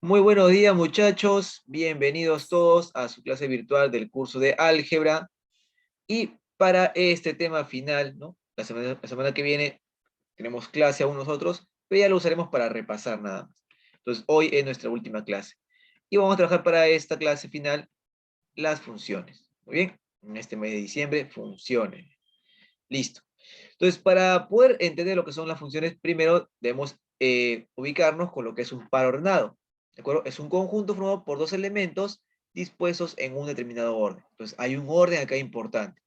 Muy buenos días, muchachos. Bienvenidos todos a su clase virtual del curso de álgebra. Y para este tema final, ¿no? La semana que viene tenemos clase aún nosotros, pero ya lo usaremos para repasar nada más. Entonces, hoy es nuestra última clase. Y vamos a trabajar para esta clase final las funciones. Muy bien, en este mes de diciembre, funciones. Listo. Entonces, para poder entender lo que son las funciones, primero debemos ubicarnos con lo que es un par ordenado. ¿De acuerdo? Es un conjunto formado por dos elementos dispuestos en un determinado orden. Entonces, hay un orden acá importante.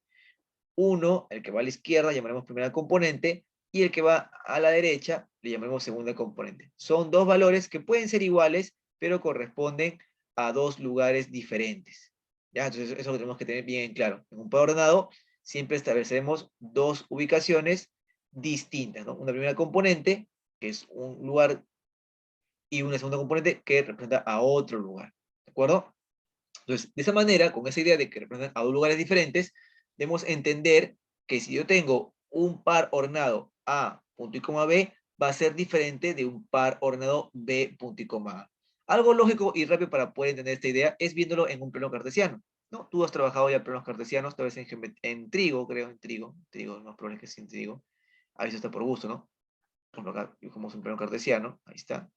Uno, el que va a la izquierda, llamaremos primera componente, y el que va a la derecha, le llamaremos segunda componente. Son dos valores que pueden ser iguales, pero corresponden a dos lugares diferentes. ¿Ya? Entonces, eso lo tenemos que tener bien en claro. En un par ordenado, siempre estableceremos dos ubicaciones distintas, ¿no? Una primera componente, que es un lugar, y una segunda componente que representa a otro lugar. ¿De acuerdo? Entonces, de esa manera, con esa idea de que representan a dos lugares diferentes, debemos entender que si yo tengo un par ordenado A, punto y coma B, va a ser diferente de un par ordenado B, punto y coma A. Algo lógico y rápido para poder entender esta idea es viéndolo en un plano cartesiano, ¿no? Tú has trabajado ya planos cartesianos, tal vez en trigo, creo, trigo, es más probable que sea en trigo. A veces está por gusto, ¿no? Por ejemplo, acá dibujamos un plano cartesiano, ahí está,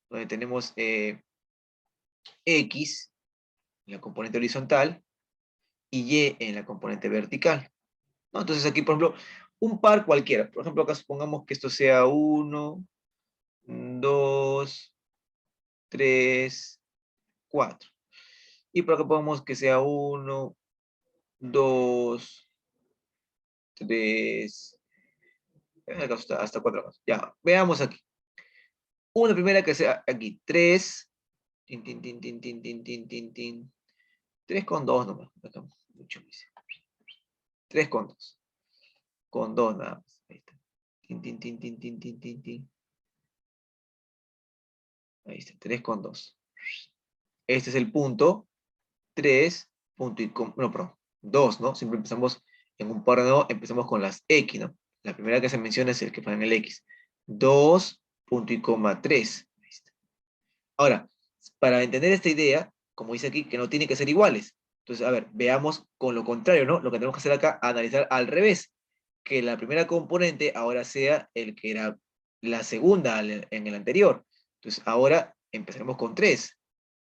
donde tenemos X en la componente horizontal y Y en la componente vertical, ¿no? Entonces aquí, por ejemplo, un par cualquiera. Por ejemplo, acá supongamos que esto sea uno, 2, 3, 4. Y por acá pongamos que sea uno, 2, 3, hasta 4 más. Ya, veamos aquí. Una primera que sea aquí, 3, tin, tin, tin, tin, tin, tin, tin, tin, tin. 3 con 2 nomás. Acá, mucho dice. 3 con 2 nada más. Ahí está. Tin, tin, tin, tin, tin, tin, tin, tin. Ahí está, 3 con 2. Este es el punto 3, punto y no, perdón, 2, ¿no? Siempre empezamos en un par de no, empezamos con las X, ¿no? La primera que se menciona es el que pone en el X. 2, punto y coma 3. Ahí está. Ahora, para entender esta idea, como dice aquí, que no tiene que ser iguales. Entonces, a ver, veamos con lo contrario, ¿no? Lo que tenemos que hacer acá, analizar al revés. Que la primera componente ahora sea el que era la segunda en el anterior. Entonces, ahora empezaremos con 3.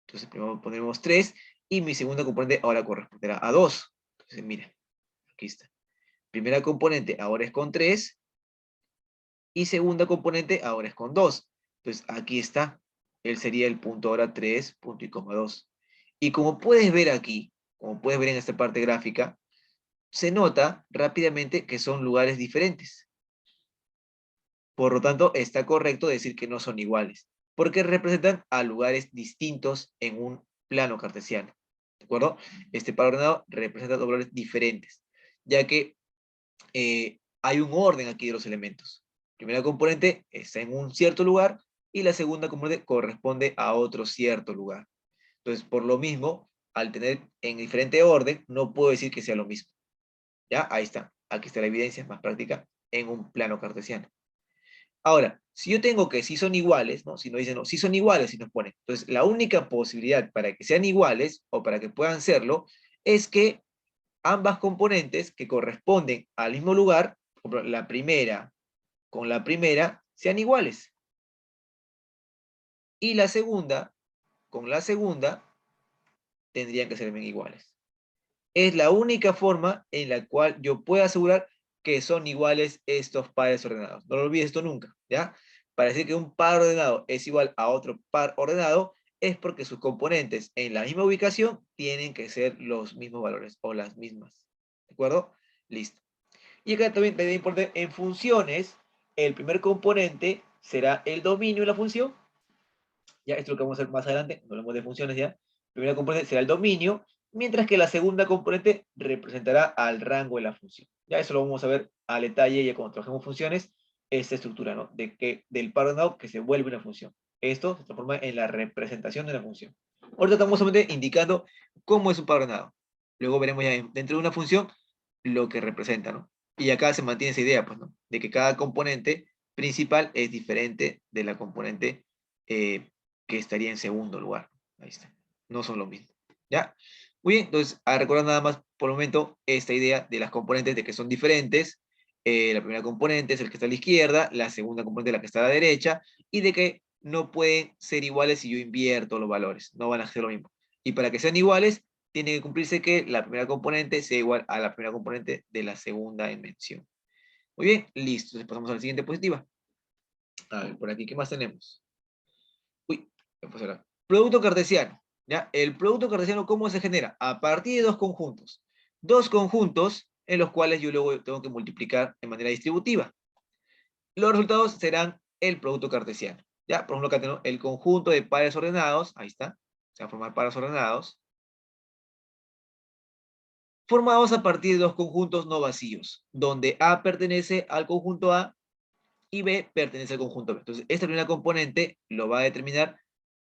Entonces, primero pondremos 3 y mi segunda componente ahora corresponderá a 2. Entonces, mira, aquí está. Primera componente ahora es con 3 y segunda componente ahora es con 2. Entonces, aquí está. Él sería el punto ahora 3, punto y coma 2. Y como puedes ver aquí, como puedes ver en esta parte gráfica, se nota rápidamente que son lugares diferentes. Por lo tanto, está correcto decir que no son iguales, porque representan a lugares distintos en un plano cartesiano. ¿De acuerdo? Este par ordenado representa dos valores diferentes, ya que hay un orden aquí de los elementos. La primera componente está en un cierto lugar y la segunda componente corresponde a otro cierto lugar. Entonces, por lo mismo, al tener en diferente orden, no puedo decir que sea lo mismo. ¿Ya? Ahí está. Aquí está la evidencia, es más práctica, en un plano cartesiano. Ahora, si yo tengo que si son iguales, ¿no? Si no dicen, no, si son iguales, si nos ponen. Entonces, la única posibilidad para que sean iguales o para que puedan serlo es que ambas componentes que corresponden al mismo lugar, por ejemplo, la primera con la primera, sean iguales. Y la segunda con la segunda tendrían que ser bien iguales. Es la única forma en la cual yo puedo asegurar que son iguales estos pares ordenados. No lo olvides esto nunca, ¿ya? Para decir que un par ordenado es igual a otro par ordenado, es porque sus componentes en la misma ubicación tienen que ser los mismos valores o las mismas. ¿De acuerdo? Listo. Y acá también te importa en funciones, el primer componente será el dominio de la función. Ya, esto es lo que vamos a hacer más adelante, no hablamos de funciones ya. La primera componente será el dominio, mientras que la segunda componente representará al rango de la función. Ya eso lo vamos a ver al detalle ya cuando trabajemos funciones, esta estructura, ¿no? Del par ordenado que se vuelve una función. Esto se transforma en la representación de la función. Ahorita estamos solamente indicando cómo es un par ordenado. Luego veremos ya dentro de una función lo que representa, ¿no? Y acá se mantiene esa idea, pues, ¿no? De que cada componente principal es diferente de la componente que estaría en segundo lugar. Ahí está. No son lo mismo. ¿Ya? Muy bien, entonces, a recordar nada más por el momento esta idea de las componentes de que son diferentes. La primera componente es el que está a la izquierda, la segunda componente es la que está a la derecha, y de que no pueden ser iguales si yo invierto los valores, no van a ser lo mismo. Y para que sean iguales, tiene que cumplirse que la primera componente sea igual a la primera componente de la segunda dimensión. Muy bien, listo. Entonces pasamos a la siguiente diapositiva. A ver, por aquí, ¿qué más tenemos? Uy, me puse acá. Producto cartesiano. ¿Ya? El producto cartesiano, ¿cómo se genera? A partir de dos conjuntos. Dos conjuntos en los cuales yo luego tengo que multiplicar de manera distributiva. Los resultados serán el producto cartesiano. ¿Ya? Por ejemplo, acá tenemos el conjunto de pares ordenados. Ahí está. Se va a formar pares ordenados. Formados a partir de dos conjuntos no vacíos, donde A pertenece al conjunto A y B pertenece al conjunto B. Entonces, esta primera componente lo va a determinar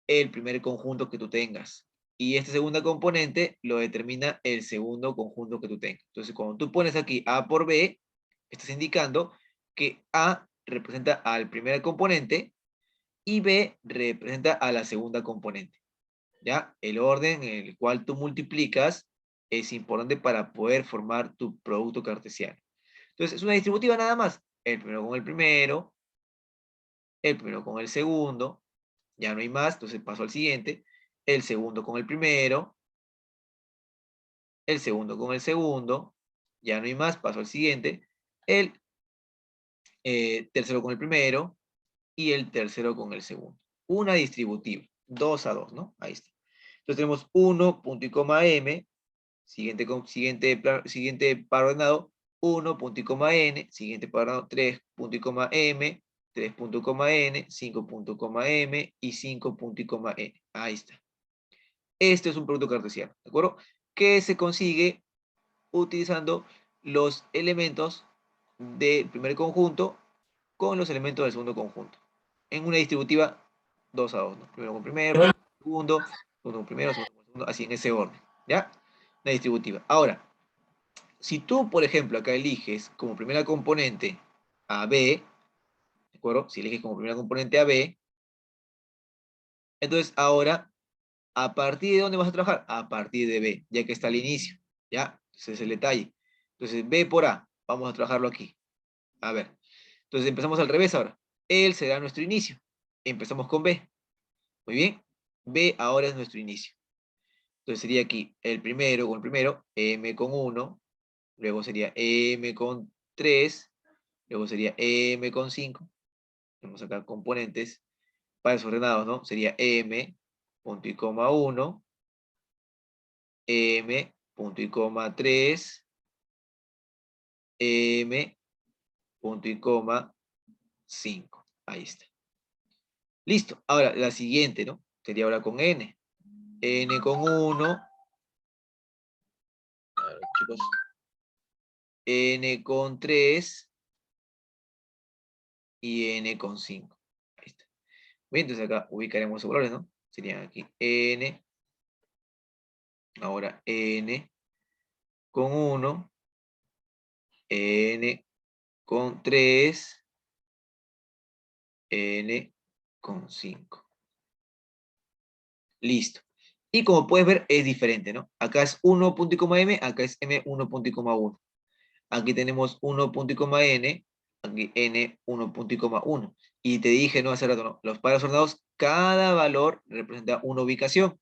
el primer conjunto que tú tengas. Y esta segunda componente lo determina el segundo conjunto que tú tengas. Entonces, cuando tú pones aquí A por B, estás indicando que A representa al primer componente y B representa a la segunda componente. ¿Ya? El orden en el cual tú multiplicas es importante para poder formar tu producto cartesiano. Entonces, es una distributiva nada más. El primero con el primero con el segundo, ya no hay más, entonces paso al siguiente, el segundo con el primero, el segundo con el segundo, ya no hay más, paso al siguiente, el tercero con el primero y el tercero con el segundo. Una distributiva, 2 a 2, ¿no? Ahí está. Entonces tenemos 1, punto y coma m, siguiente par ordenado, 1, punto y coma n, siguiente par ordenado, 3, punto y coma m, 3, punto y coma n, 5, punto y coma m y 5, punto y coma n. Ahí está. Este es un producto cartesiano, ¿de acuerdo? Que se consigue utilizando los elementos del primer conjunto con los elementos del segundo conjunto. En una distributiva 2 a 2, ¿no? Primero con primero, segundo con primero, segundo con segundo, así en ese orden, ¿ya? Una distributiva. Ahora, si tú, por ejemplo, acá eliges como primera componente a B, ¿de acuerdo? Si eliges como primera componente a B, entonces ahora, ¿a partir de dónde vas a trabajar? A partir de B, ya que está al inicio, ¿ya? Ese es el detalle. Entonces, B por A, vamos a trabajarlo aquí. A ver, entonces empezamos al revés ahora. Él será nuestro inicio. Empezamos con B. Muy bien. B ahora es nuestro inicio. Entonces sería aquí el primero con el primero, M con 1, luego sería M con 3, luego sería M con 5. Tenemos acá componentes pares ordenados, ¿no? Sería M, punto y coma 1, M, punto y coma 3, M, punto y coma 5. Ahí está. Listo. Ahora, la siguiente, ¿no? Sería ahora con N. N con 1. A ver, chicos. N con 3 y N con 5. Ahí está. Bien, entonces acá ubicaremos los valores, ¿no? Serían aquí N, ahora N con 1, N con 3, N con 5. Listo. Y como puedes ver, es diferente, ¿no? Acá es 1 punto y coma M, acá es M 1 punto y coma 1. Aquí tenemos 1 punto y coma N, aquí N 1 punto y coma 1. Y te dije, no, hace rato, ¿no? Los pares ordenados, cada valor representa una ubicación.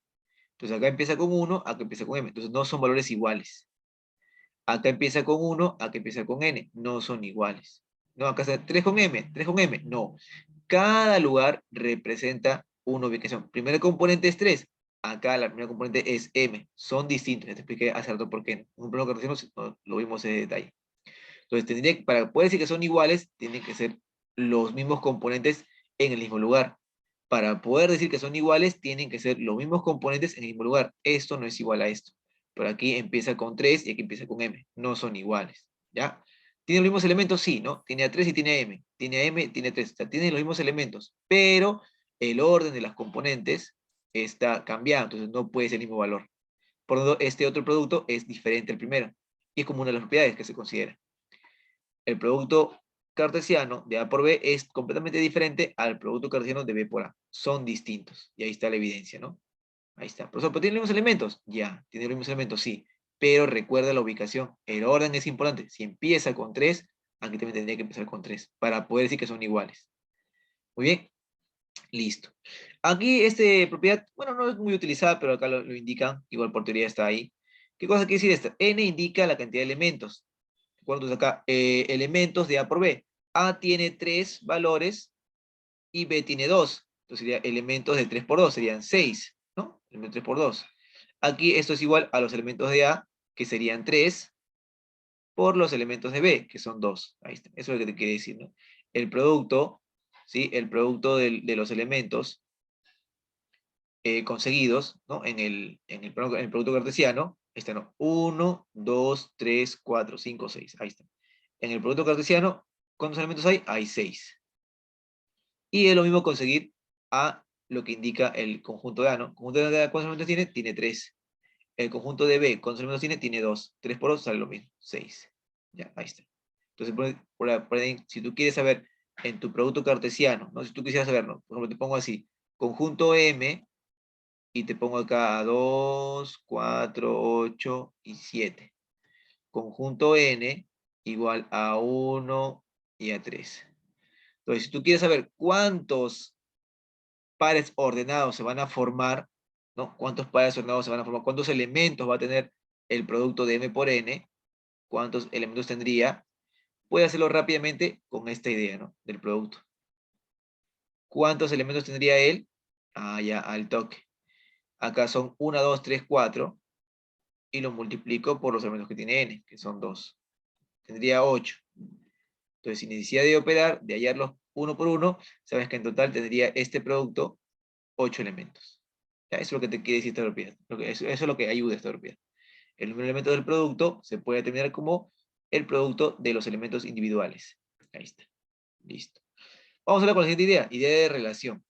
Entonces acá empieza con 1, acá empieza con M. Entonces no son valores iguales. Acá empieza con 1, acá empieza con N. No son iguales. No, acá está 3 con M, 3 con M. No. Cada lugar representa una ubicación. Primer componente es 3. Acá la primera componente es M. Son distintos. Ya te expliqué hace rato por qué. Un plano cartesiano lo vimos en detalle. Entonces, para poder decir que son iguales, tienen que ser los mismos componentes en el mismo lugar. Para poder decir que son iguales, tienen que ser los mismos componentes en el mismo lugar. Esto no es igual a esto. Pero aquí empieza con 3 y aquí empieza con M. No son iguales. ¿Ya? ¿Tiene los mismos elementos? Sí, ¿no? Tiene a 3 y tiene a M. Tiene a M, tiene a 3. O sea, tiene los mismos elementos. Pero el orden de las componentes está cambiado. Entonces no puede ser el mismo valor. Por lo tanto, este otro producto es diferente al primero. Y es como una de las propiedades que se considera. El producto cartesiano de A por B es completamente diferente al producto cartesiano de B por A. Son distintos. Y ahí está la evidencia, ¿no? Ahí está. Profesor, ¿pero tiene los mismos elementos? Ya, tiene los mismos elementos, sí. Pero recuerda la ubicación. El orden es importante. Si empieza con 3, aquí también tendría que empezar con 3 para poder decir que son iguales. Muy bien. Listo. Aquí esta propiedad, bueno, no es muy utilizada, pero acá lo indican. Igual por teoría está ahí. ¿Qué cosa quiere decir esta? N indica la cantidad de elementos. ¿Cuántos acá? Elementos de A por B. A tiene 3 valores y B tiene 2. Entonces sería elementos de 3 por 2, serían 6, ¿no? Elementos de 3 por 2. Aquí esto es igual a los elementos de A, que serían 3, por los elementos de B, que son 2. Ahí está. Eso es lo que te quiere decir, ¿no? El producto, ¿sí? El producto de los elementos conseguidos, ¿no? En el producto cartesiano, ahí está, ¿no? 1, 2, 3, 4, 5, 6. Ahí está. En el producto cartesiano, ¿cuántos elementos hay? Hay 6. Y es lo mismo conseguir a lo que indica el conjunto de A, ¿no? El conjunto de A, ¿cuántos elementos tiene? Tiene 3. El conjunto de B, ¿cuántos elementos tiene? Tiene 2. 3 por 2 sale lo mismo, 6. Ya, ahí está. Entonces, por ahí, si tú quieres saber en tu producto cartesiano, ¿no? Si tú quisieras saberlo, por ejemplo, te pongo así, conjunto M, y te pongo acá 2, 4, 8 y 7. Conjunto N igual a 1 y a 3. Entonces, si tú quieres saber cuántos pares ordenados se van a formar, ¿no? ¿Cuántos pares ordenados se van a formar? ¿Cuántos elementos va a tener el producto de M por N? ¿Cuántos elementos tendría? Puedes hacerlo rápidamente con esta idea, ¿no? Del producto. ¿Cuántos elementos tendría él? Ah, ya, al toque. Acá son 1, 2, 3, 4. Y lo multiplico por los elementos que tiene N, que son 2. Tendría 8. Entonces, sin necesidad de operar, de hallarlos uno por uno, sabes que en total tendría este producto 8 elementos. ¿Ya? Eso es lo que te quiere decir esta propiedad. Eso es lo que ayuda a esta propiedad. El número de elementos del producto se puede determinar como el producto de los elementos individuales. Ahí está. Listo. Vamos a hablar con la siguiente idea. Idea de relación.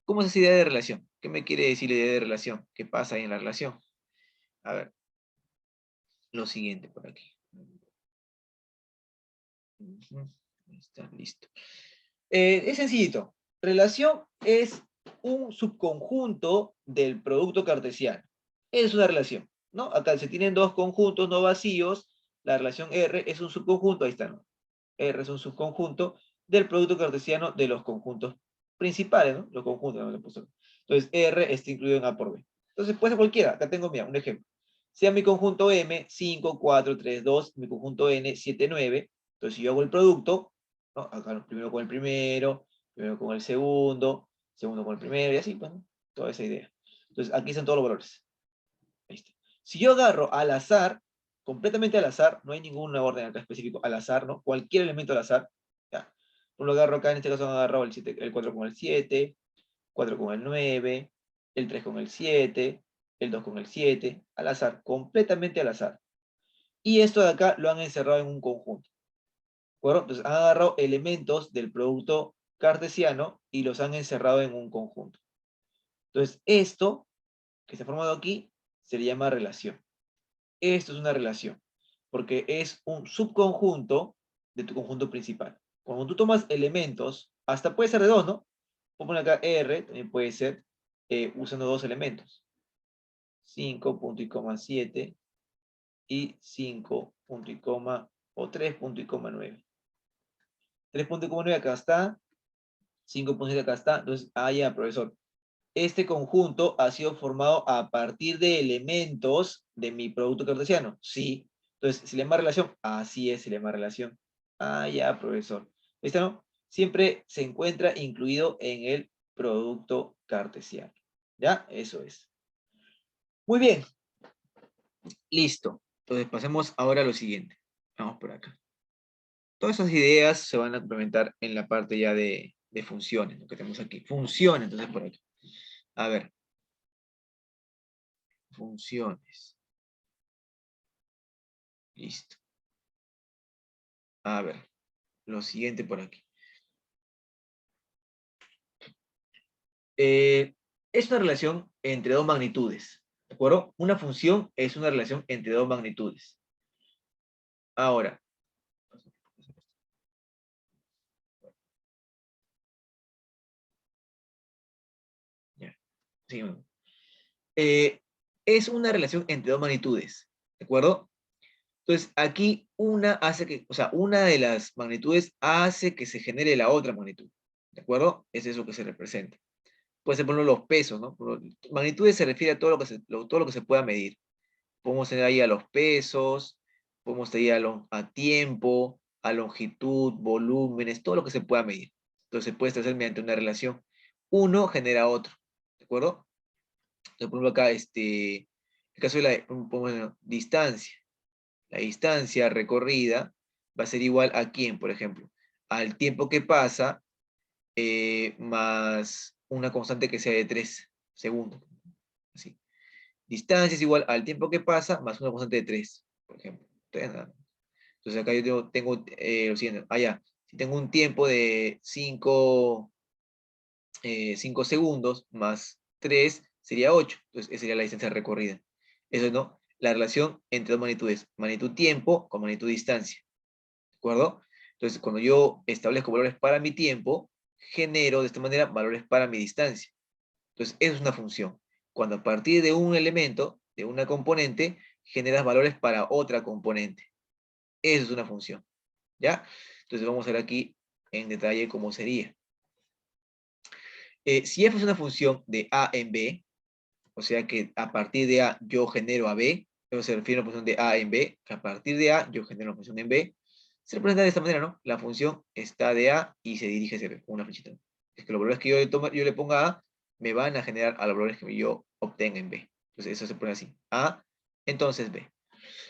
¿Cómo es esa idea de relación? ¿Qué me quiere decir la idea de relación? ¿Qué pasa ahí en la relación? A ver. Lo siguiente por aquí. Ahí está, listo. Es sencillito. Relación es un subconjunto del producto cartesiano. Es una relación, ¿no? Acá se tienen dos conjuntos no vacíos. La relación R es un subconjunto, ahí está, ¿no? R es un subconjunto del producto cartesiano de los conjuntos principales, ¿no? Los conjuntos, ¿no? Entonces, R está incluido en A por B. Entonces, puede ser cualquiera. Acá tengo, mira, un ejemplo. Sea mi conjunto M, 5, 4, 3, 2, mi conjunto N, 7, 9. Entonces, si yo hago el producto, ¿no? Acá primero con el primero con el segundo con el primero, y así, pues, ¿no? Toda esa idea. Entonces, aquí están todos los valores. Ahí está. Si yo agarro al azar, completamente al azar, no hay ningún orden acá específico, al azar, ¿no? Cualquier elemento al azar, ya. Lo agarro acá, en este caso me agarro el 4 con el 7, 4 con el 9, el 3 con el 7, el 2 con el 7, al azar, completamente al azar. Y esto de acá lo han encerrado en un conjunto. ¿De acuerdo? Entonces han agarrado elementos del producto cartesiano y los han encerrado en un conjunto. Entonces esto que se ha formado aquí se le llama relación. Esto es una relación, porque es un subconjunto de tu conjunto principal. Cuando tú tomas elementos, hasta puede ser de dos, ¿no? Puedo poner acá R, también puede ser usando dos elementos. 5 punto y coma 7 y 5 punto y coma o 3 punto y coma 9. 3 punto y coma 9 acá está, 5 punto 7 acá está. Entonces, ya, profesor. Este conjunto ha sido formado a partir de elementos de mi producto cartesiano. Sí. Entonces, ¿se le llama relación? Así es, se le llama relación. Ya, profesor. ¿Este no? Siempre se encuentra incluido en el producto cartesiano. ¿Ya? Eso es. Muy bien. Listo. Entonces, pasemos ahora a lo siguiente. Vamos por acá. Todas esas ideas se van a implementar en la parte ya de funciones, lo que tenemos aquí. Funciones, entonces, por aquí. A ver. Funciones. Listo. A ver, lo siguiente por aquí. Es una relación entre dos magnitudes, ¿de acuerdo? Una función es una relación entre dos magnitudes. Ahora, Sí, es una relación entre dos magnitudes, ¿de acuerdo? Entonces, aquí una hace que, o sea, una de las magnitudes hace que se genere la otra magnitud, ¿de acuerdo? Es eso que se representa. Puede ser, por ejemplo, los pesos, ¿no? Magnitudes se refiere a todo todo lo que se pueda medir. Podemos tener ahí a los pesos, podemos tener a tiempo, a longitud, volúmenes, todo lo que se pueda medir. Entonces, se puede establecer mediante una relación. Uno genera otro, ¿de acuerdo? Entonces, por ejemplo, acá, el caso de la distancia. La distancia recorrida va a ser igual a quién, por ejemplo, al tiempo que pasa más una constante que sea de 3 segundos. Así. Distancia es igual al tiempo que pasa más una constante de 3, por ejemplo. Entonces acá yo tengo lo siguiente. Ya. Si tengo un tiempo de 5 segundos más 3 sería 8. Entonces esa sería la distancia recorrida. Eso no, la relación entre dos magnitudes. Magnitud tiempo con magnitud distancia. ¿De acuerdo? Entonces cuando yo establezco valores para mi tiempo, genero de esta manera valores para mi distancia. Entonces, eso es una función. Cuando a partir de un elemento, de una componente, generas valores para otra componente. Eso es una función. ¿Ya? Entonces vamos a ver aquí en detalle cómo sería. Si f es una función de a en b, o sea que a partir de a yo genero a b, eso se refiere a una función de a en b, que a partir de a yo genero una función en b, se representa de esta manera, ¿no? La función está de a y se dirige hacia b, con una flechita. Es que los valores que yo le ponga a, me van a generar a los valores que yo obtenga en b. Entonces eso se pone así, a, entonces b.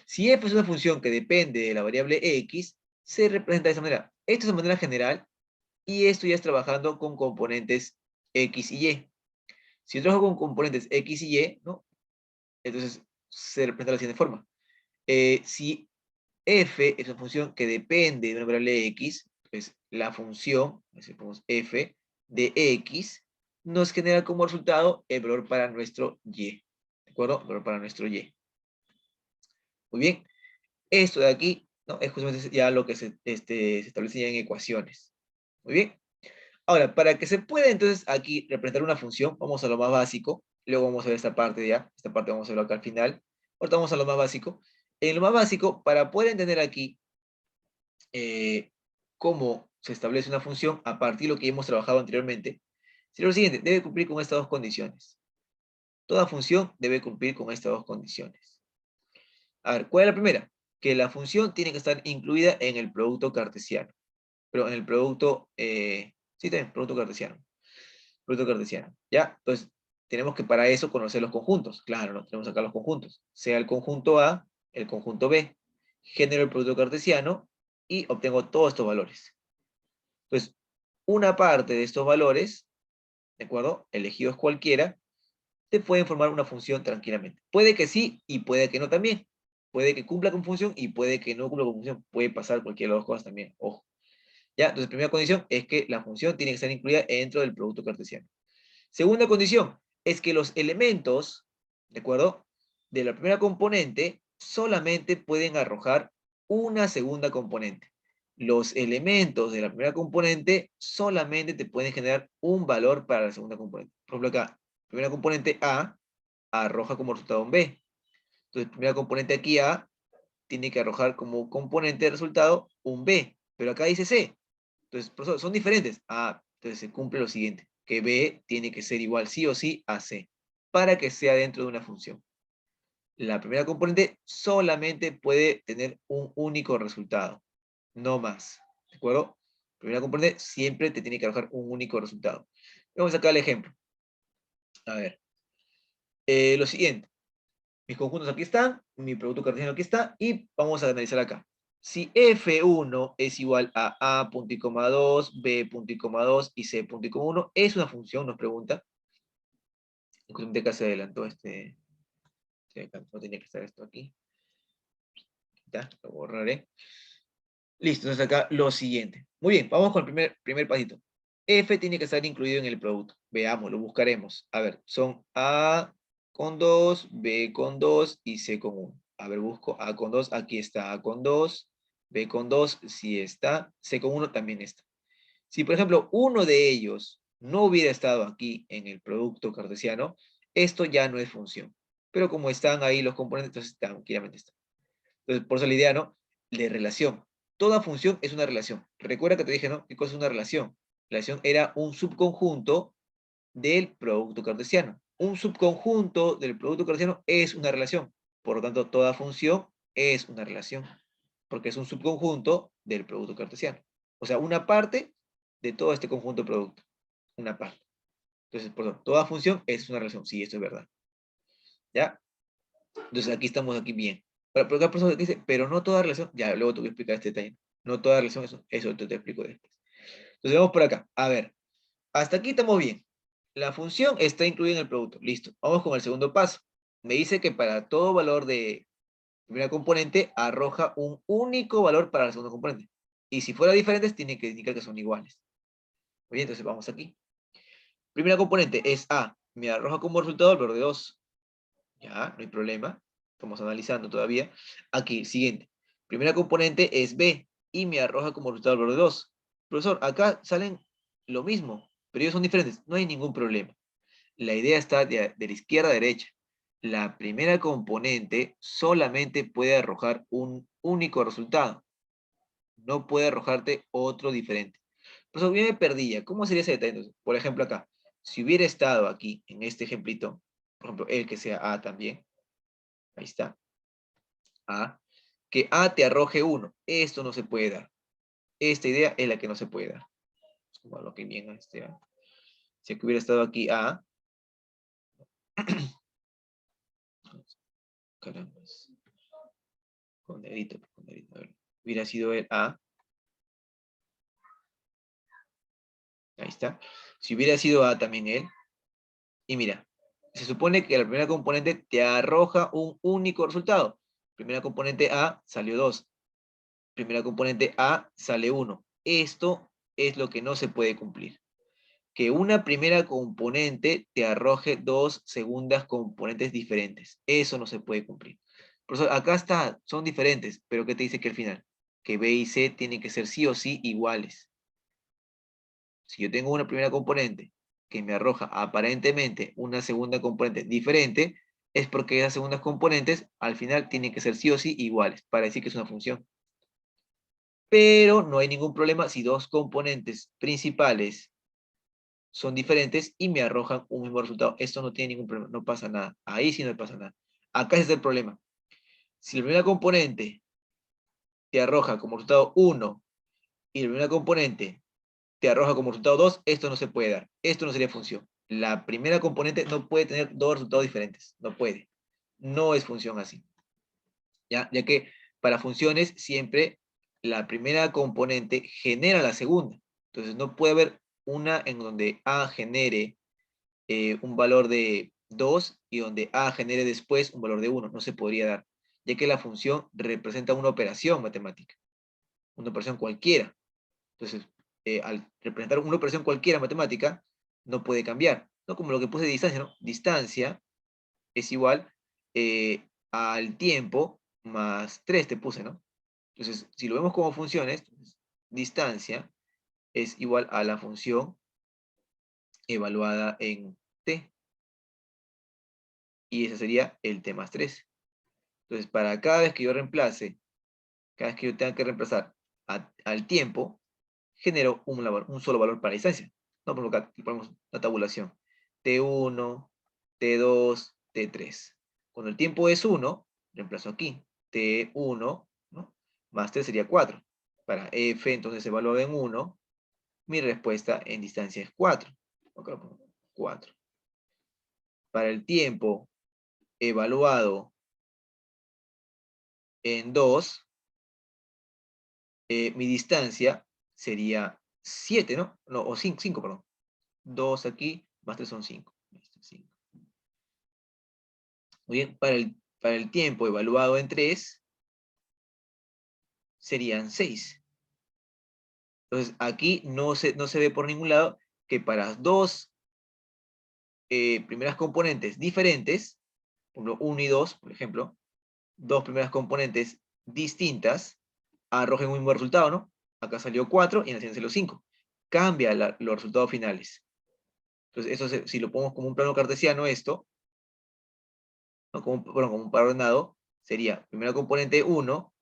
Si f es una función que depende de la variable x, se representa de esta manera. Esto es de manera general, y esto ya es trabajando con componentes x y y. Si yo trabajo con componentes x y y, ¿no? Entonces se representa de la siguiente forma. Si f es una función que depende de una variable x, pues la función, así ponemos f de x, nos genera como resultado el valor para nuestro y. ¿De acuerdo? El valor para nuestro y. Muy bien. Esto de aquí, ¿no? Es justamente ya lo que se establece ya en ecuaciones. Muy bien. Ahora, para que se pueda entonces aquí representar una función, vamos a lo más básico. Luego vamos a ver esta parte ya. Esta parte vamos a verlo acá al final. Ahorita vamos a lo más básico. En lo más básico, para poder entender aquí cómo se establece una función a partir de lo que hemos trabajado anteriormente, sería lo siguiente, debe cumplir con estas dos condiciones. Toda función debe cumplir con estas dos condiciones. A ver, ¿cuál es la primera? Que la función tiene que estar incluida en el producto cartesiano. Pero en el producto, sí, también, producto cartesiano. Producto cartesiano, ¿ya? Entonces, tenemos que para eso conocer los conjuntos. Claro, ¿no? Tenemos acá los conjuntos. Sea el conjunto A, el conjunto B. Genero el producto cartesiano y obtengo todos estos valores. Entonces, una parte de estos valores, ¿de acuerdo? Elegidos cualquiera, te pueden formar una función tranquilamente. Puede que sí y puede que no también. Puede que cumpla con función y puede que no cumpla con función. Puede pasar cualquiera de las dos cosas también. Ojo. ¿Ya? Entonces, primera condición es que la función tiene que estar incluida dentro del producto cartesiano. Segunda condición es que los elementos, ¿de acuerdo? De la primera componente solamente pueden arrojar una segunda componente. Los elementos de la primera componente solamente te pueden generar un valor para la segunda componente. Por ejemplo acá, primera componente A arroja como resultado un B. Entonces, primera componente aquí A tiene que arrojar como componente de resultado un B. Pero acá dice C. Entonces, profesor, son diferentes. Entonces se cumple lo siguiente, que B tiene que ser igual sí o sí a C, para que sea dentro de una función. La primera componente solamente puede tener un único resultado, no más. ¿De acuerdo? Primera componente siempre te tiene que arrojar un único resultado. Vamos a sacar el ejemplo. A ver. Lo siguiente. Mis conjuntos aquí están, mi producto cartesiano aquí está, y vamos a analizar acá. Si F1 es igual a A punto y coma 2, B punto y coma 2 y C punto y coma 1, es una función, nos pregunta. Incluso acá se adelantó no tenía que estar esto aquí. Ya, lo borraré. Listo, entonces acá lo siguiente. Muy bien, vamos con el primer pasito. F tiene que estar incluido en el producto. Veamos, lo buscaremos. A ver, son A con 2, B con 2 y C con 1. A ver, busco A con 2, aquí está A con 2, B con 2, sí está, C con 1 también está. Si, por ejemplo, uno de ellos no hubiera estado aquí en el producto cartesiano, esto ya no es función. Pero como están ahí los componentes, entonces tranquilamente están. Entonces, por eso la idea, ¿no? De relación. Toda función es una relación. Recuerda que te dije, ¿no? ¿Qué cosa es una relación? Relación era un subconjunto del producto cartesiano. Un subconjunto del producto cartesiano es una relación. Por lo tanto, toda función es una relación. Porque es un subconjunto del producto cartesiano. O sea, una parte de todo este conjunto de producto. Una parte. Entonces, por tanto, toda función es una relación. Sí, esto es verdad. ¿Ya? Entonces, aquí estamos aquí bien. Pero acá profesor dice, pero no toda relación, ya, luego te voy a explicar este detalle. No toda relación, eso te explico después. Entonces, vamos por acá. A ver, hasta aquí estamos bien. La función está incluida en el producto. Listo. Vamos con el segundo paso. Me dice que para todo valor de primera componente arroja un único valor para la segunda componente. Y si fuera diferentes, tiene que indicar que son iguales. Muy bien, entonces vamos aquí. Primera componente es A. Me arroja como resultado el valor de 2. Ya, no hay problema. Estamos analizando todavía. Aquí, siguiente. Primera componente es B. Y me arroja como resultado el valor de 2. Profesor, acá salen lo mismo, pero ellos son diferentes. No hay ningún problema. La idea está de la izquierda a derecha. La primera componente solamente puede arrojar un único resultado. No puede arrojarte otro diferente. Profesor, yo me perdía. ¿Cómo sería ese detalle? Entonces, por ejemplo, acá. Si hubiera estado aquí, en este ejemplito, por ejemplo, el que sea A también. Ahí está. A. Que A te arroje 1. Esto no se puede dar. Esta idea es la que no se puede dar. Es como lo que viene a este A. Si hubiera estado aquí A. Caramba. Con negrito, con negrito. A ver. Hubiera sido el A. Ahí está. Si hubiera sido A también él. Y mira, se supone que la primera componente te arroja un único resultado. Primera componente A salió 2. Primera componente A sale 1. Esto es lo que no se puede cumplir. Que una primera componente te arroje dos segundas componentes diferentes. Eso no se puede cumplir. Profesor, acá está, son diferentes, pero ¿qué te dice que al final? Que B y C tienen que ser sí o sí iguales. Si yo tengo una primera componente que me arroja aparentemente una segunda componente diferente, es porque esas segundas componentes al final tienen que ser sí o sí iguales, para decir que es una función. Pero no hay ningún problema si dos componentes principales son diferentes y me arrojan un mismo resultado. Esto no tiene ningún problema, no pasa nada. Ahí sí no pasa nada. Acá es el problema. Si la primera componente te arroja como resultado 1 y la primera componente te arroja como resultado 2, esto no se puede dar. Esto no sería función. La primera componente no puede tener dos resultados diferentes. No puede. No es función así. Ya que para funciones siempre la primera componente genera la segunda. Entonces no puede haber una en donde A genere un valor de 2 y donde A genere después un valor de 1. No se podría dar, ya que la función representa una operación matemática, una operación cualquiera. Entonces, al representar una operación cualquiera matemática, no puede cambiar. No como lo que puse de distancia, ¿no? Distancia es igual al tiempo más 3 te puse, ¿no? Entonces, si lo vemos como funciones, distancia es igual a la función evaluada en t. Y ese sería el t más 3. Entonces, para cada vez que yo reemplace, cada vez que yo tenga que reemplazar al tiempo, genero un solo valor para la distancia. No, por acá ponemos la tabulación. T1, T2, T3. Cuando el tiempo es 1, reemplazo aquí. T1, ¿no? Más 3 sería 4. Para F, entonces evaluado en 1, mi respuesta en distancia es 4. Acá pongo 4. Para el tiempo evaluado en 2, mi distancia sería 7, ¿no? No, o 5, perdón. 2 aquí, más 3 son 5. Muy bien, para el tiempo evaluado en 3, serían 6. Entonces, aquí no se ve por ningún lado que para dos primeras componentes diferentes, por ejemplo, 1 y 2, por ejemplo, dos primeras componentes distintas, arrojen un mismo resultado, ¿no? Acá salió 4 y en la siguiente salió 5. Cambia los resultados finales. Entonces, eso si lo ponemos como un plano cartesiano, esto, ¿no? Como un par ordenado, sería primera componente 1,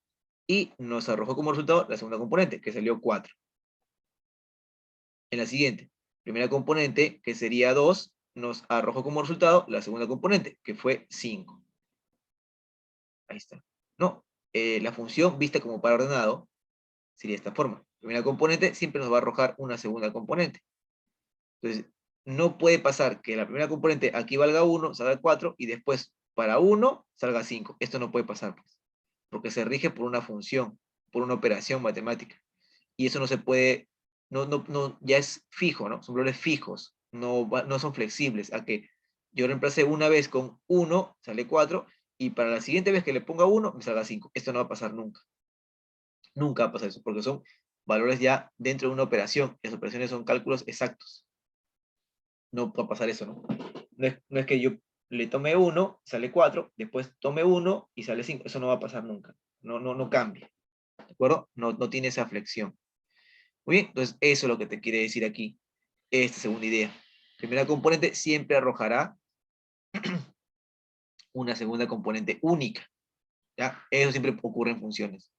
y nos arrojó como resultado la segunda componente, que salió 4. En la siguiente, primera componente, que sería 2, nos arrojó como resultado la segunda componente, que fue 5. Ahí está. No, la función vista como par ordenado sería de esta forma. Primera componente siempre nos va a arrojar una segunda componente. Entonces, no puede pasar que la primera componente aquí valga 1, salga 4, y después para 1 salga 5. Esto no puede pasar, pues, porque se rige por una función, por una operación matemática. Y eso no se puede, ya es fijo, ¿no? Son valores fijos, no son flexibles. A que yo reemplace una vez con 1, sale 4, y para la siguiente vez que le ponga 1, me salga 5. Esto no va a pasar nunca. Nunca va a pasar eso, porque son valores ya dentro de una operación. Las operaciones son cálculos exactos. No va a pasar eso, ¿no? No es que yo le tome 1, sale 4, después tome 1 y sale 5. Eso no va a pasar nunca. No cambia. ¿De acuerdo? No tiene esa flexión. Muy bien, entonces eso es lo que te quiere decir aquí esta segunda idea. Primera componente siempre arrojará una segunda componente única. ¿Ya? Eso siempre ocurre en funciones.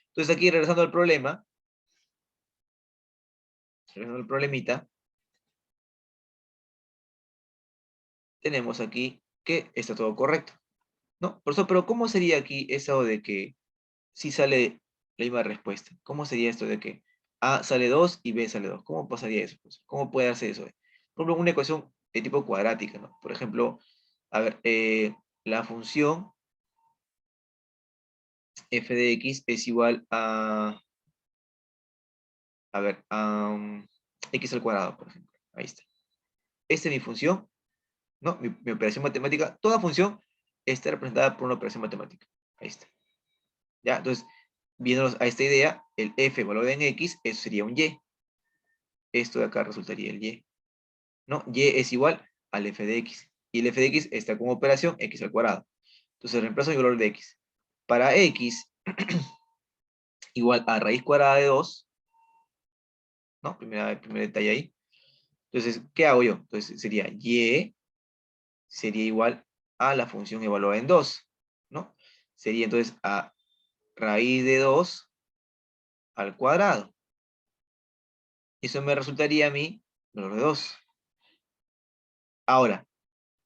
Entonces aquí, regresando al problema, regresando al problemita, tenemos aquí que está todo correcto, ¿no? Por eso, pero ¿cómo sería aquí eso de que si sale la misma respuesta? ¿Cómo sería esto de que A sale 2 y B sale 2? ¿Cómo pasaría eso? Pues, ¿cómo puede darse eso? Por ejemplo, una ecuación de tipo cuadrática, ¿no? Por ejemplo, a ver, la función f de x es igual a ver, x al cuadrado, por ejemplo. Ahí está. Esta es mi función, ¿no? Mi operación matemática. Toda función está representada por una operación matemática. Ahí está. ¿Ya? Entonces, viéndonos a esta idea, el f valorado en x, eso sería un y. Esto de acá resultaría el y. ¿No? Y es igual al f de x. Y el f de x está como operación x al cuadrado. Entonces, reemplazo mi valor de x. Para x, igual a raíz cuadrada de 2, ¿no? Primer detalle ahí. Entonces, ¿qué hago yo? Entonces, sería y sería igual a la función evaluada en 2, ¿no? Sería entonces a raíz de 2 al cuadrado. Eso me resultaría a mí valor de 2. Ahora,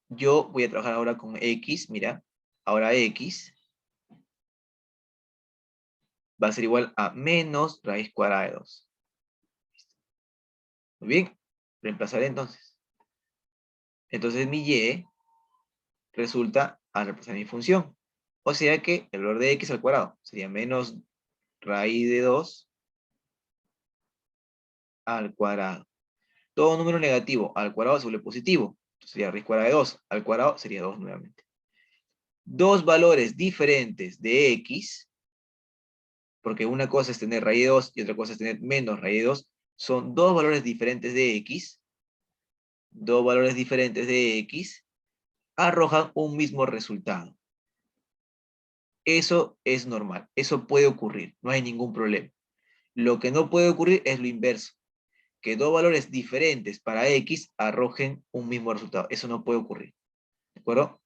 yo voy a trabajar ahora con x, mira. Ahora x va a ser igual a menos raíz cuadrada de 2. Muy bien, reemplazaré entonces. Entonces mi y resulta a reemplazar mi función. O sea que el valor de x al cuadrado sería menos raíz de 2 al cuadrado. Todo número negativo al cuadrado se vuelve positivo. Entonces sería raíz cuadrada de 2 al cuadrado sería 2 nuevamente. Dos valores diferentes de x, porque una cosa es tener raíz de 2 y otra cosa es tener menos raíz de 2, son dos valores diferentes de x. Dos valores diferentes de x arrojan un mismo resultado. Eso es normal, eso puede ocurrir, no hay ningún problema. Lo que no puede ocurrir es lo inverso, que dos valores diferentes para x arrojen un mismo resultado. Eso no puede ocurrir, ¿de acuerdo?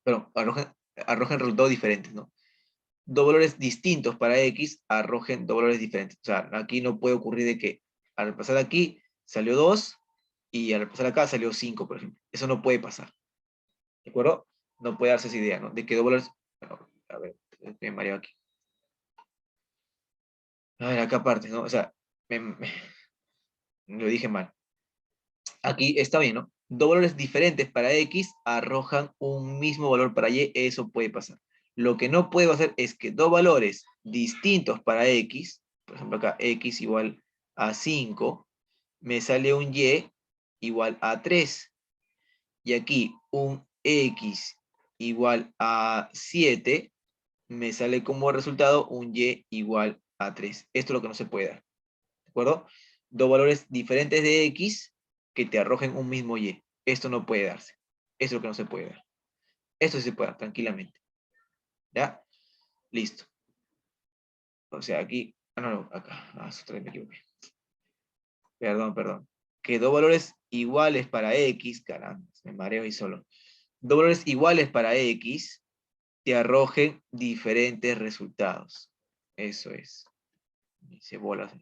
Pero arrojen resultados diferentes, ¿no? Dos valores distintos para x arrojen dos valores diferentes. O sea, aquí no puede ocurrir de que al pasar aquí salió 2 y al pasar acá salió 5, por ejemplo. Eso no puede pasar, ¿de acuerdo? No puede darse esa idea, ¿no? De que dos valores... Bueno, a ver, me mareo aquí. A ver, acá aparte, ¿no? O sea, lo dije mal. Aquí está bien, ¿no? Dos valores diferentes para x arrojan un mismo valor para y, eso puede pasar. Lo que no puedo hacer es que dos valores distintos para x, por ejemplo acá x igual a 5, me sale un y igual a 3. Y aquí un x igual a 7, me sale como resultado un y igual a 3. Esto es lo que no se puede dar. ¿De acuerdo? Dos valores diferentes de x que te arrojen un mismo y. Esto no puede darse. Eso es lo que no se puede dar. Esto sí se puede dar tranquilamente. ¿Ya? Listo. O sea, aquí... Ah, no, acá. Otra vez me equivoqué. Perdón. Que dos valores iguales para x, caramba, me mareo y solo. dos valores iguales para X te arrojen diferentes resultados. Eso es. Dice bolas.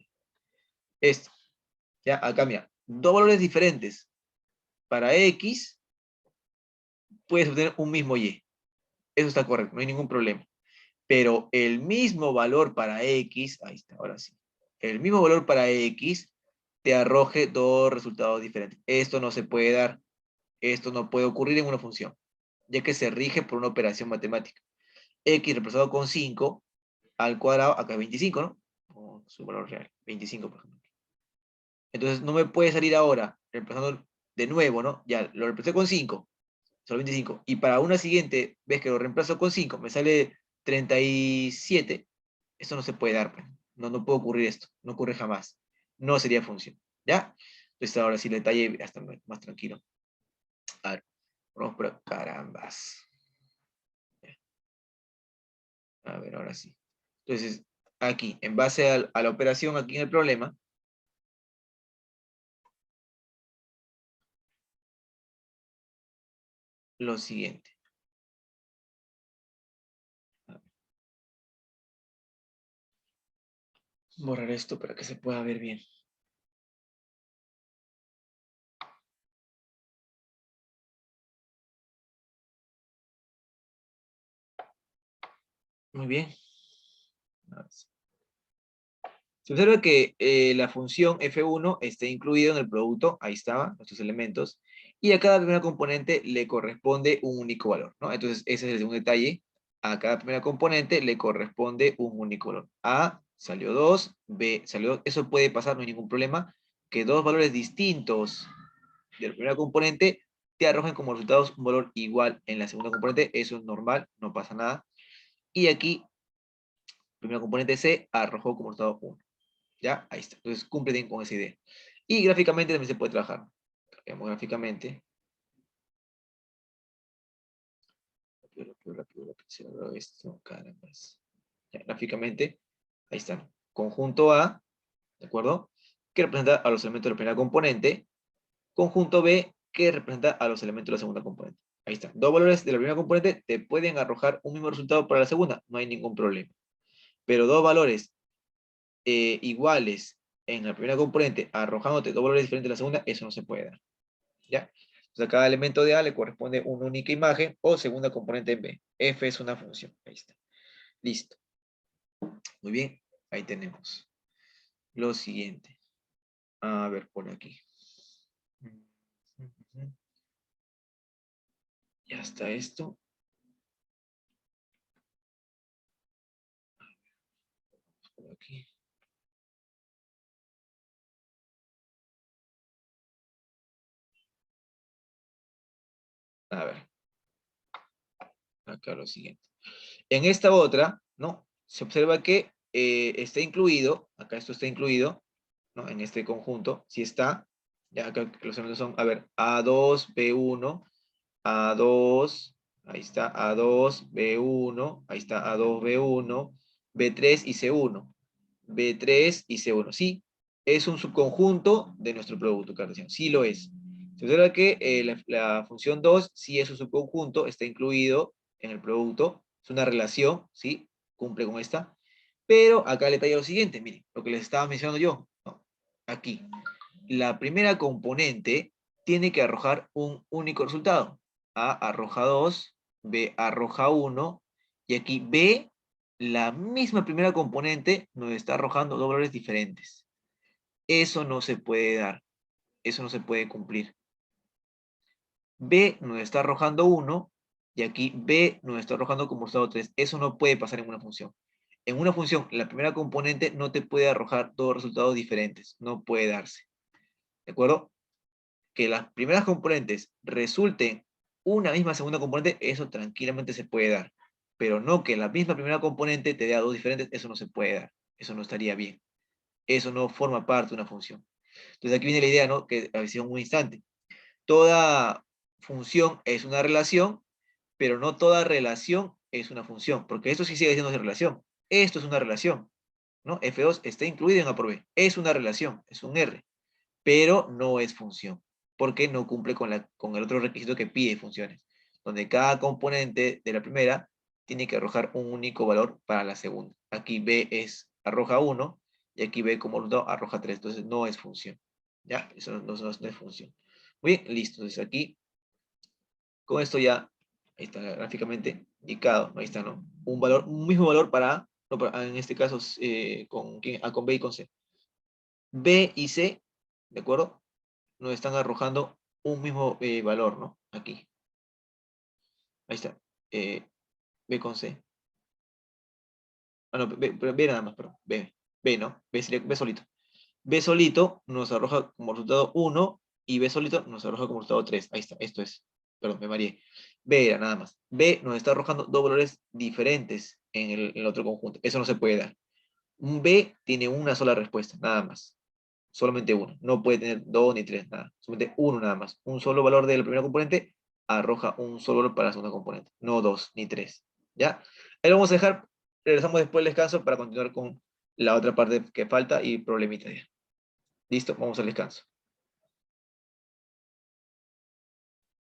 Esto. Ya, acá mira. Dos valores diferentes para X, puedes obtener un mismo Y. Eso está correcto, no hay ningún problema. Pero el mismo valor para X, ahí está, ahora sí. El mismo valor para X te arroje dos resultados diferentes. Esto no se puede dar. Esto no puede ocurrir en una función, ya que se rige por una operación matemática. X reemplazado con 5 al cuadrado, acá es 25, ¿no? O su valor real, 25, por ejemplo. Entonces no me puede salir ahora, reemplazando de nuevo, ¿no? Ya lo reemplacé con 5, solo 25. Y para una siguiente vez que lo reemplazo con 5, me sale 37. Esto no se puede dar, pues. No, no puede ocurrir esto. No ocurre jamás. No sería función. ¿Ya? Entonces ahora sí le detalle hasta más tranquilo. A ver, vamos por acá. Carambas. A ver, ahora sí. Entonces, aquí, en base a la operación aquí en el problema, lo siguiente. Borrar esto para que se pueda ver bien. Muy bien. Se observa que la función f1 está incluida en el producto, ahí está, nuestros elementos, y a cada primera componente le corresponde un único valor, ¿no? Entonces, ese es el segundo detalle. A cada primera componente le corresponde un único valor. A salió 2, B salió 2. Eso puede pasar, no hay ningún problema, que dos valores distintos de la primera componente te arrojen como resultados un valor igual en la segunda componente. Eso es normal, no pasa nada. Y aquí, primera componente C arrojó como resultado 1. ¿Ya? Ahí está. Entonces cumple bien con esa idea. Y gráficamente también se puede trabajar. Veamos gráficamente. Rápido, esto, caramba. Ya, gráficamente, ahí están. Conjunto A, ¿de acuerdo? Que representa a los elementos de la primera componente. Conjunto B, que representa a los elementos de la segunda componente. Ahí están. Dos valores de la primera componente te pueden arrojar un mismo resultado para la segunda. No hay ningún problema. Pero dos valores iguales en la primera componente, arrojándote dos valores diferentes en la segunda, eso no se puede dar. ¿Ya? Entonces a cada elemento de A le corresponde una única imagen o segunda componente en B. F es una función. Ahí está. Listo. Muy bien. Ahí tenemos. Lo siguiente. A ver, por aquí. Ya está esto. Por aquí. A ver. Acá lo siguiente. En esta otra, ¿no? Se observa que está incluido, acá esto está incluido, ¿no? En este conjunto, si está, ya acá los elementos son, a ver, A2, B1, A2, ahí está A2, B1, ahí está A2, B1, B3 y C1. B3 y C1. Sí, es un subconjunto de nuestro producto cartesiano. Sí lo es. Se observa que la función 2 sí es un subconjunto, está incluido en el producto. Es una relación, ¿sí? Cumple con esta. Pero acá le detalla lo siguiente, miren, lo que les estaba mencionando yo. ¿No? Aquí. La primera componente tiene que arrojar un único resultado. A arroja 2, B arroja 1, y aquí B, la misma primera componente, nos está arrojando dos valores diferentes. Eso no se puede dar, eso no se puede cumplir. B nos está arrojando 1, y aquí B nos está arrojando como resultado 3. Eso no puede pasar en una función. En una función, la primera componente no te puede arrojar dos resultados diferentes, no puede darse. ¿De acuerdo? Que las primeras componentes resulten una misma segunda componente, eso tranquilamente se puede dar. Pero no que la misma primera componente te dé a dos diferentes, eso no se puede dar. Eso no estaría bien. Eso no forma parte de una función. Entonces aquí viene la idea, ¿no? Que decía un instante. Toda función es una relación, pero no toda relación es una función, porque esto sí sigue siendo una relación. Esto es una relación, ¿no? F2 está incluido en A por B. Es una relación, es un R, pero no es función, porque no cumple con el otro requisito que pide funciones. donde cada componente de la primera tiene que arrojar un único valor para la segunda. Aquí B arroja 1, y aquí B como resultado arroja 3, entonces no es función. ¿Ya? Eso no es función. Muy bien, listo. Entonces aquí, con esto ya, ahí está gráficamente indicado, ahí está, ¿no? Un mismo valor para, no, en este caso, con B y con C. B y C, ¿de acuerdo? Nos están arrojando un mismo valor, ¿no? Aquí. Ahí está. Eh, B con C. Ah, no, B nada más, perdón. B, ¿no? B solito. B solito nos arroja como resultado 1 y B solito nos arroja como resultado 3. Ahí está, esto es. Perdón, me mareé. B era nada más. B nos está arrojando dos valores diferentes en el otro conjunto. Eso no se puede dar. Un B tiene una sola respuesta, nada más. Solamente uno. No puede tener dos ni tres, nada. Solamente uno nada más. Un solo valor del primer componente arroja un solo valor para la segunda componente. No dos ni tres. ¿Ya? Ahí lo vamos a dejar. Regresamos después del descanso para continuar con la otra parte que falta y problemitas ya. Listo, vamos al descanso.